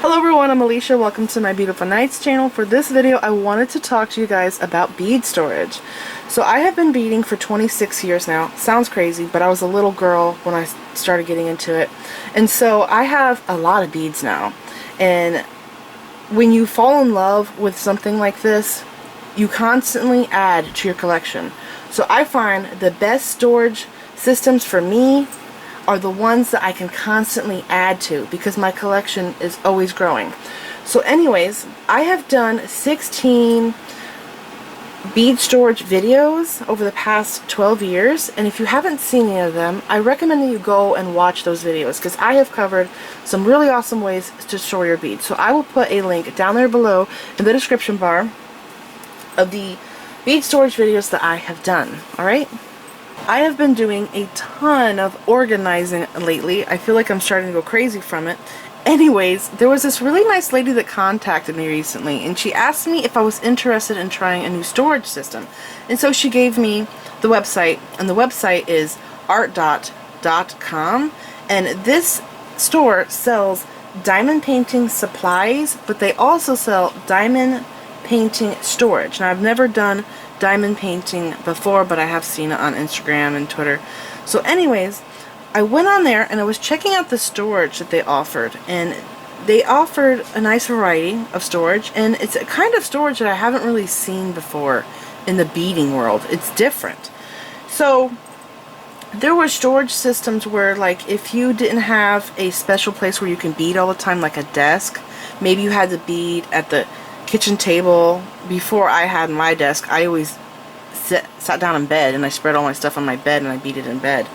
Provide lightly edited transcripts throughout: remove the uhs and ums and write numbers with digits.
Hello everyone, I'm Alicia. Welcome to my Beautiful Nights channel. For this video, I wanted to talk to you guys about bead storage. So I have been beading for 26 years now. Sounds crazy, but I was a little girl when I started getting into it. And so I have a lot of beads now. And when you fall in love with something like this, you constantly add to your collection. So I find the best storage systems for me are the ones that I can constantly add to because my collection is always growing. So anyways, I have done 16 bead storage videos over the past 12 years, and if you haven't seen any of them, I recommend that you go and watch those videos because I have covered some really awesome ways to store your beads. So I will put a link down there below in the description bar of the bead storage videos that I have done. Alright? I have been doing a ton of organizing lately. I feel like I'm starting to go crazy from it. Anyways, there was this really nice lady that contacted me recently, and she asked me if I was interested in trying a new storage system. And so she gave me the website, and the website is ARTDOT.com, and this store sells diamond painting supplies, but they also sell diamond painting storage. Now, I've never done diamond painting before, but I have seen it on Instagram and Twitter. So anyways, I went on there and I was checking out the storage that they offered, and they offered a nice variety of storage, and it's a kind of storage that I haven't really seen before in the beading world. It's different. So there were storage systems where, like, if you didn't have a special place where you can bead all the time, like a desk, maybe you had to bead at the kitchen table. Before I had my desk, I always sat down in bed and I spread all my stuff on my bed and I beat it in bed.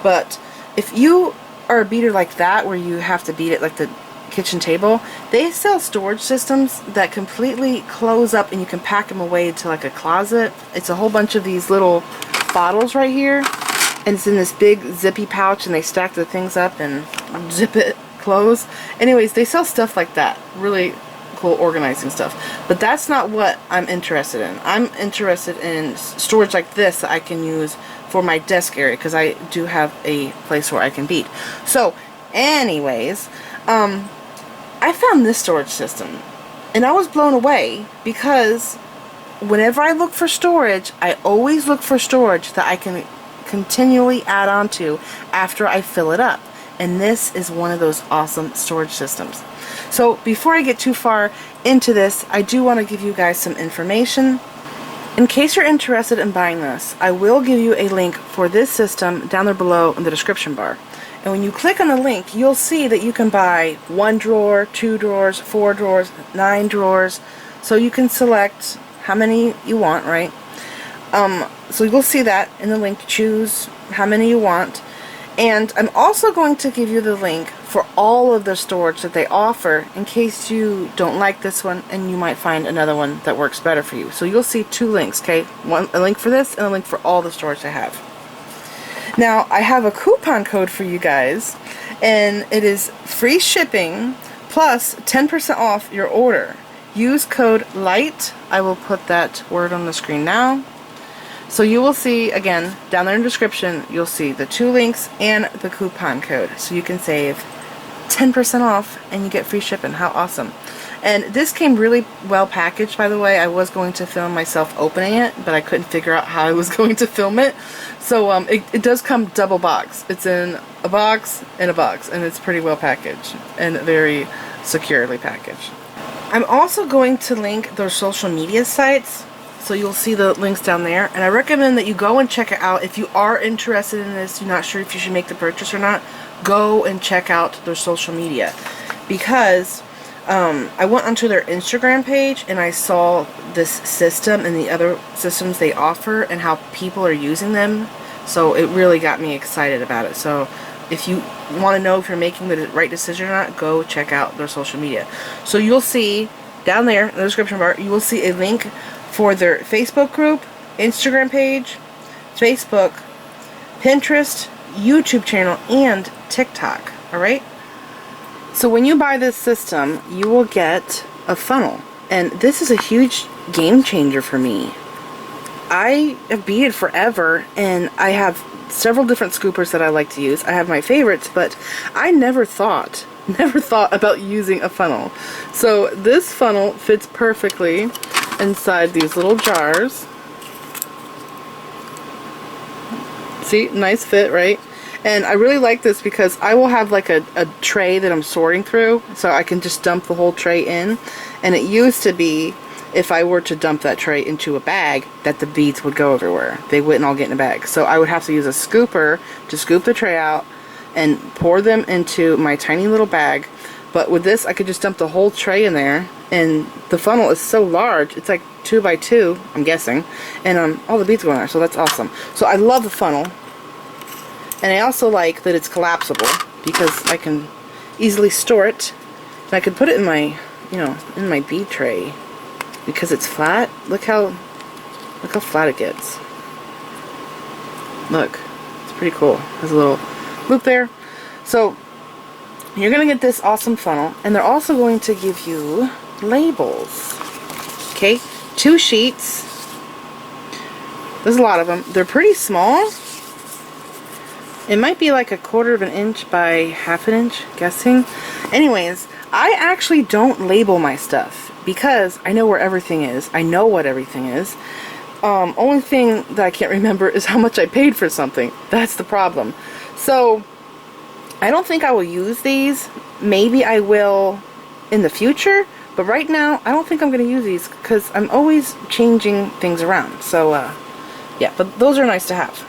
But if you are a beater like that, where you have to beat it like the kitchen table, they sell storage systems that completely close up and you can pack them away to like a closet. It's a whole bunch of these little bottles right here, and it's in this big zippy pouch, and they stack the things up and zip it close. Anyways, they sell stuff like that. Really cool organizing stuff. But that's not what I'm interested in. I'm interested in storage like this that I can use for my desk area, because I do have a place where I can bead. So anyways, I found this storage system and I was blown away, because whenever I look for storage, I always look for storage that I can continually add on to after I fill it up. And this is one of those awesome storage systems. So before I get too far into this, I do want to give you guys some information. In case you're interested in buying this, I will give you a link for this system down there below in the description bar. And when you click on the link, you'll see that you can buy 1 drawer, 2 drawers, 4 drawers, 9 drawers. So you can select how many you want, right? So you'll see that in the link. Choose how many you want. And I'm also going to give you the link for all of the storage that they offer, in case you don't like this one and you might find another one that works better for you. So you'll see 2 links, okay? A link for this and a link for all the storage I have. Now, I have a coupon code for you guys, and it is free shipping plus 10% off your order. Use code LIGHT. I will put that word on the screen now. So you will see, again, down there in the description, you'll see the 2 links and the coupon code. So you can save 10% off and you get free shipping. How awesome. And this came really well packaged, by the way. I was going to film myself opening it, but I couldn't figure out how I was going to film it. So it does come double box. It's in a box and a box, and it's pretty well packaged and very securely packaged. I'm also going to link their social media sites. So you'll see the links down there, and I recommend that you go and check it out. If you are interested in this, you're not sure if you should make the purchase or not, go and check out their social media, because I went onto their Instagram page and I saw this system and the other systems they offer and how people are using them. So it really got me excited about it. So if you want to know if you're making the right decision or not, go check out their social media. So you'll see down there in the description bar, you will see a link for their Facebook group, Instagram page, Facebook, Pinterest, YouTube channel, and TikTok. Alright? So when you buy this system, you will get a funnel. And this is a huge game changer for me. I have beaded forever, and I have several different scoopers that I like to use. I have my favorites, but I never thought never thought about using a funnel. So this funnel fits perfectly inside these little jars. See, nice fit, right? And I really like this because I will have like a tray that I'm sorting through, so I can just dump the whole tray in. And it used to be, if I were to dump that tray into a bag, that the beads would go everywhere. They wouldn't all get in a bag. So I would have to use a scooper to scoop the tray out and pour them into my tiny little bag. But with this, I could just dump the whole tray in there, and the funnel is so large, it's like 2 by 2, I'm guessing, and all the beads go in there, so that's awesome. So I love the funnel, and I also like that it's collapsible because I can easily store it, and I can put it in my, you know, in my bead tray because it's flat. Look how flat it gets. Look, it's pretty cool. There's a little loop there. So you're going to get this awesome funnel, and they're also going to give you labels. Okay, 2 sheets. There's a lot of them. They're pretty small. It might be like 1/4 of an inch by 1/2 inch, guessing. Anyways, I actually don't label my stuff because I know where everything is. I know what everything is. Only thing that I can't remember is how much I paid for something. That's the problem. So I don't think I will use these. Maybe I will in the future, but right now I don't think I'm going to use these because I'm always changing things around. So yeah, but those are nice to have.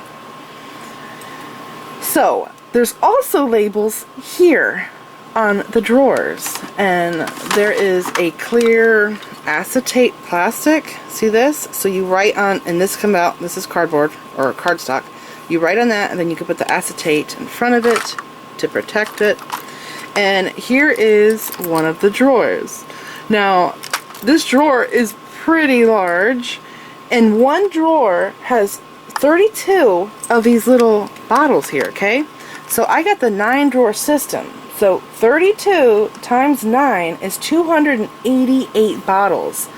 So there's also labels here on the drawers, and there is a clear acetate plastic. See this? So you write on, and this come out, this is cardboard or cardstock. You write on that, and then you can put the acetate in front of it to protect it. And here is one of the drawers. Now this drawer is pretty large, and one drawer has 32 of these little bottles here, okay? So I got the 9-drawer system. So 32 times 9 is 288 bottles.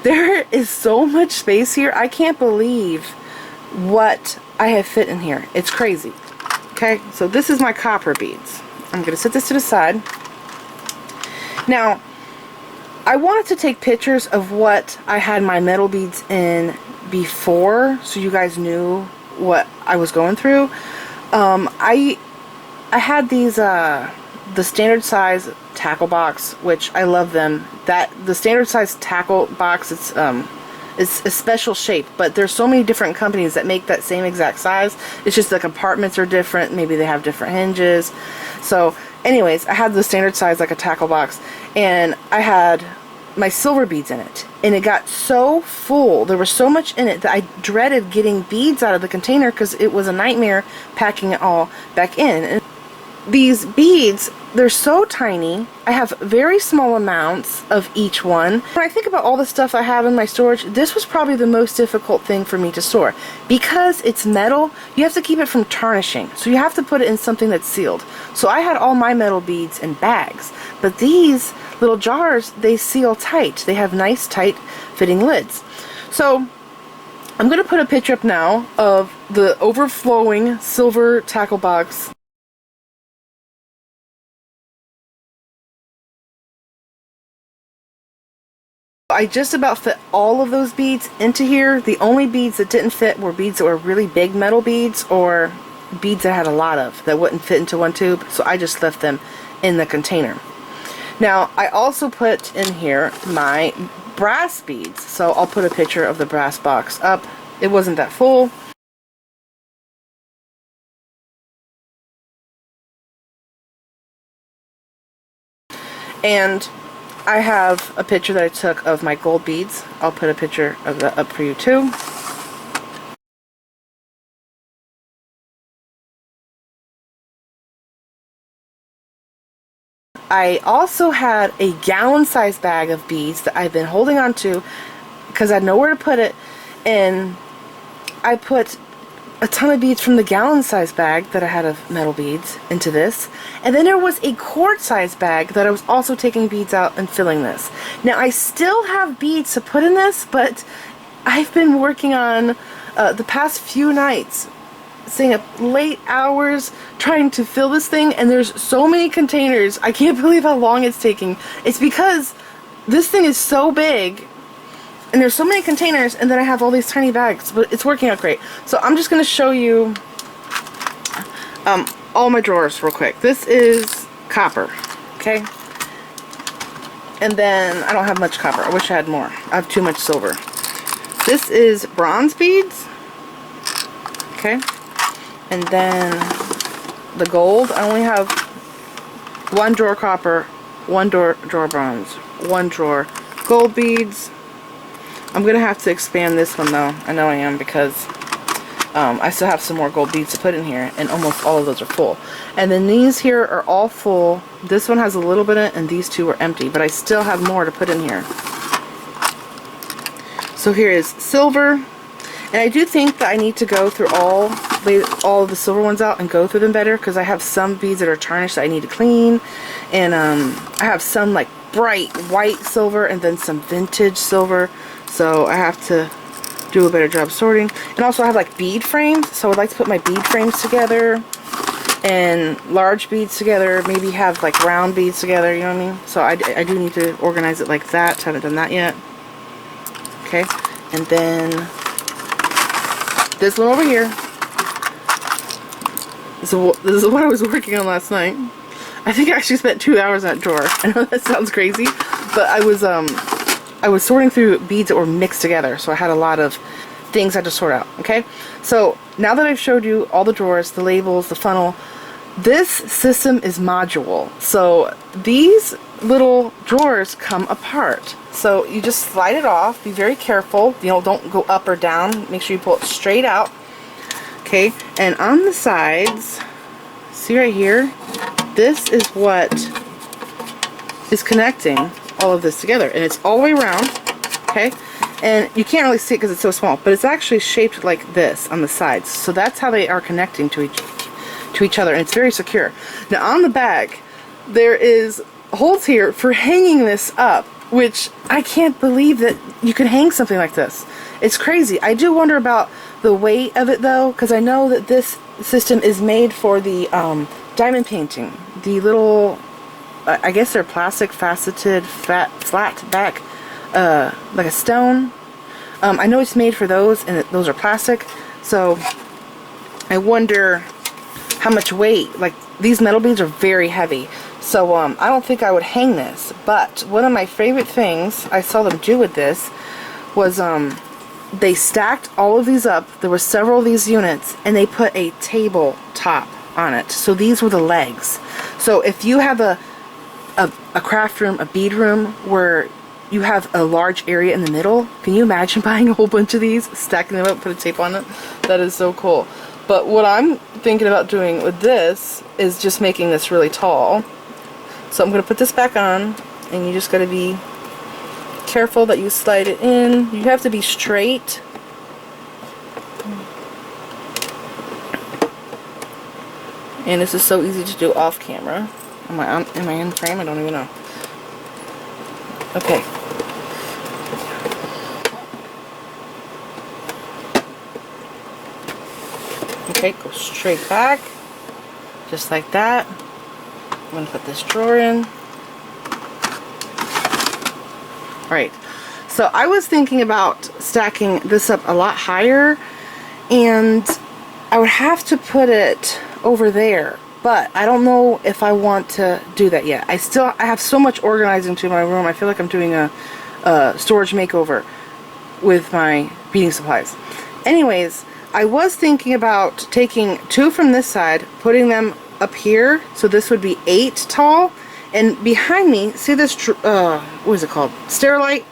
There is so much space here. I can't believe what I have fit in here. It's crazy. Okay, so this is my copper beads. I'm going to set this to the side. Now, I wanted to take pictures of what I had my metal beads in before, so you guys knew what I was going through. I had these the standard size tackle box, which I love them. The standard size tackle box, it's a special shape, but there's so many different companies that make that same exact size. It's just the compartments are different. Maybe they have different hinges. So anyways, I had the standard size like a tackle box, and I had my silver beads in it, and it got so full, there was so much in it that I dreaded getting beads out of the container because it was a nightmare packing it all back in. And these beads, they're so tiny. I have very small amounts of each one. When I think about all the stuff I have in my storage, this was probably the most difficult thing for me to store. Because it's metal, you have to keep it from tarnishing. So you have to put it in something that's sealed. So I had all my metal beads in bags. But these little jars, they seal tight. They have nice tight fitting lids. So I'm going to put a picture up now of the overflowing silver tackle box. I just about fit all of those beads into here. The only beads that didn't fit were beads that were really big metal beads, or beads that I had a lot of that wouldn't fit into one tube, so I just left them in the container. Now I also put in here my brass beads, so I'll put a picture of the brass box up. It wasn't that full. And I have a picture that I took of my gold beads. I'll put a picture of that up for you too. I also had a gallon-sized bag of beads that I've been holding on to because I had nowhere to put it, and I put a ton of beads from the gallon-sized bag that I had of metal beads into this, and then there was a quart-sized bag that I was also taking beads out and filling this. Now I still have beads to put in this, but I've been working on the past few nights staying up late hours trying to fill this thing, and there's so many containers. I can't believe how long it's taking. It's because this thing is so big and there's so many containers, and then I have all these tiny bags, but it's working out great. So I'm just going to show you all my drawers real quick. This is copper, okay? And then I don't have much copper. I wish I had more. I have too much silver. This is bronze beads, okay? And then the gold, I only have one drawer copper, one drawer bronze, one drawer gold beads. I'm going to have to expand this one though. I know I am, because I still have some more gold beads to put in here, and almost all of those are full. And then these here are all full. This one has a little bit in it, and these two are empty, but I still have more to put in here. So here is silver, and I do think that I need to go through lay all of the silver ones out and go through them better, because I have some beads that are tarnished that I need to clean, and I have some like bright white silver and then some vintage silver, so I have to do a better job sorting. And also I have like bead frames, so I would like to put my bead frames together and large beads together, maybe have like round beads together, you know what I mean? So I do need to organize it like that. Haven't done that yet. Okay, and then this one over here. So this is what I was working on last night. I think I actually spent 2 hours in that drawer. I know that sounds crazy, but I was sorting through beads that were mixed together, so I had a lot of things I had to sort out. Okay, so now that I've showed you all the drawers, the labels, the funnel, this system is modular. So these little drawers come apart. So you just slide it off. Be very careful. You know, don't go up or down. Make sure you pull it straight out. Okay, and on the sides, see right here, this is what is connecting all of this together, and it's all the way around. Okay, and you can't really see it because it's so small, but it's actually shaped like this on the sides. So that's how they are connecting to each other, and it's very secure. Now on the back, there is holes here for hanging this up, which I can't believe that you could hang something like this. It's crazy. I do wonder about the weight of it though, because I know that this system is made for the diamond painting. The little, I guess they're plastic faceted flat back, like a stone. I know it's made for those, and those are plastic. So I wonder how much weight. Like these metal beads are very heavy. So I don't think I would hang this. But one of my favorite things I saw them do with this was they stacked all of these up. There were several of these units, and they put a table top on it. So these were the legs. So if you have a craft room, a bead room, where you have a large area in the middle, can you imagine buying a whole bunch of these, stacking them up, put a tape on it? That is so cool. But what I'm thinking about doing with this is just making this really tall. So I'm going to put this back on, and you just got to be careful that you slide it in. You have to be straight. And this is so easy to do off camera. Am I in frame? I don't even know. Okay. Okay, go straight back. Just like that. I'm going to put this drawer in. Alright. So I was thinking about stacking this up a lot higher, and I would have to put it over there, but I don't know if I want to do that yet. I have so much organizing to my room. I feel like I'm doing a storage makeover with my beading supplies. Anyways, I was thinking about taking 2 from this side, putting them up here, so this would be 8 tall, and behind me, see this, what is it called? Sterilite?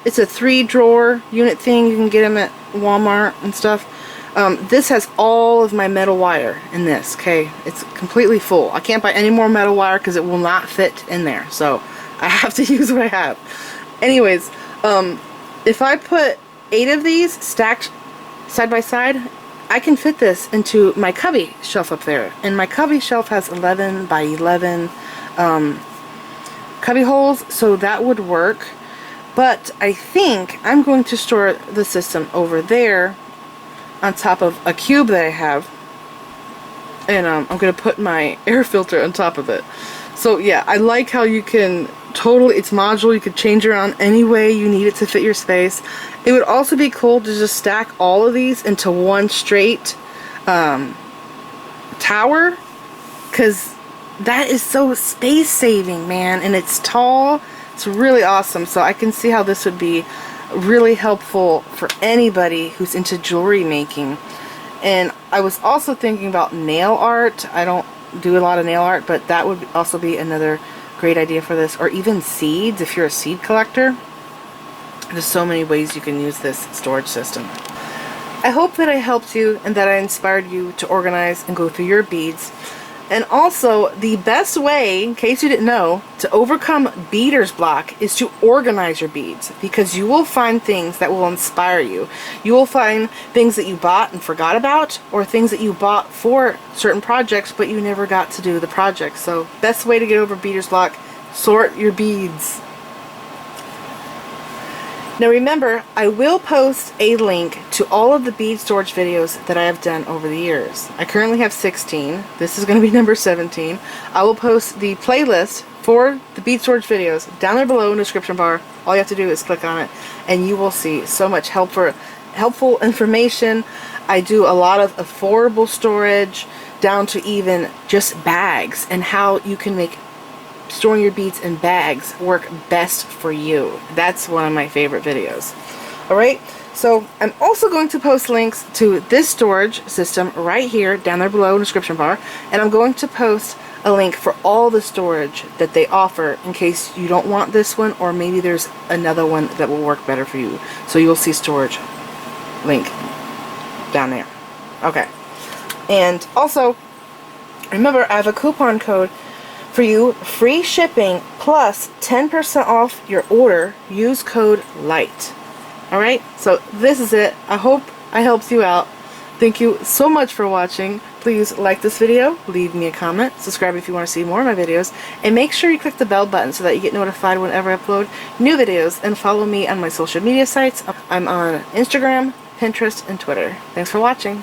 It's a 3-drawer unit thing. You can get them at Walmart and stuff. This has all of my metal wire in this, okay? It's completely full. I can't buy any more metal wire because it will not fit in there, so I have to use what I have. Anyways, if I put 8 of these stacked side by side, I can fit this into my cubby shelf up there. And my cubby shelf has 11 by 11 cubby holes, so that would work. But I think I'm going to store the system over there on top of a cube that I have. and I'm going to put my air filter on top of it. So yeah, I like how you can totally, it's modular, you could change around any way you need it to fit your space. It would also be cool to just stack all of these into one straight tower, because that is so space saving, man, and it's tall. It's really awesome. So I can see how this would be really helpful for anybody who's into jewelry making. And I was also thinking about nail art. I don't do a lot of nail art, but that would also be another great idea for this. Or even seeds, if you're a seed collector. There's so many ways you can use this storage system. I hope that I helped you and that I inspired you to organize and go through your beads. And also, the best way, in case you didn't know, to overcome beader's block is to organize your beads, because you will find things that will inspire you. You will find things that you bought and forgot about, or things that you bought for certain projects but you never got to do the project. So, best way to get over beader's block, sort your beads. Now remember, I will post a link to all of the bead storage videos that I have done over the years. I currently have 16. This is going to be number 17. I will post the playlist for the bead storage videos down there below in the description bar. All you have to do is click on it and you will see so much helpful information. I do a lot of affordable storage down to even just bags and how you can make storing your beads in bags work best for you. That's one of my favorite videos. Alright, so I'm also going to post links to this storage system right here down there below in the description bar, and I'm going to post a link for all the storage that they offer in case you don't want this one, or maybe there's another one that will work better for you. So you'll see storage link down there. Okay, and also remember, I have a coupon code for you, free shipping plus 10% off your order. Use code LIGHT. Alright, so this is it. I hope I helped you out. Thank you so much for watching. Please like this video, leave me a comment, subscribe if you want to see more of my videos, and make sure you click the bell button so that you get notified whenever I upload new videos, and follow me on my social media sites. I'm on Instagram, Pinterest, and Twitter. Thanks for watching.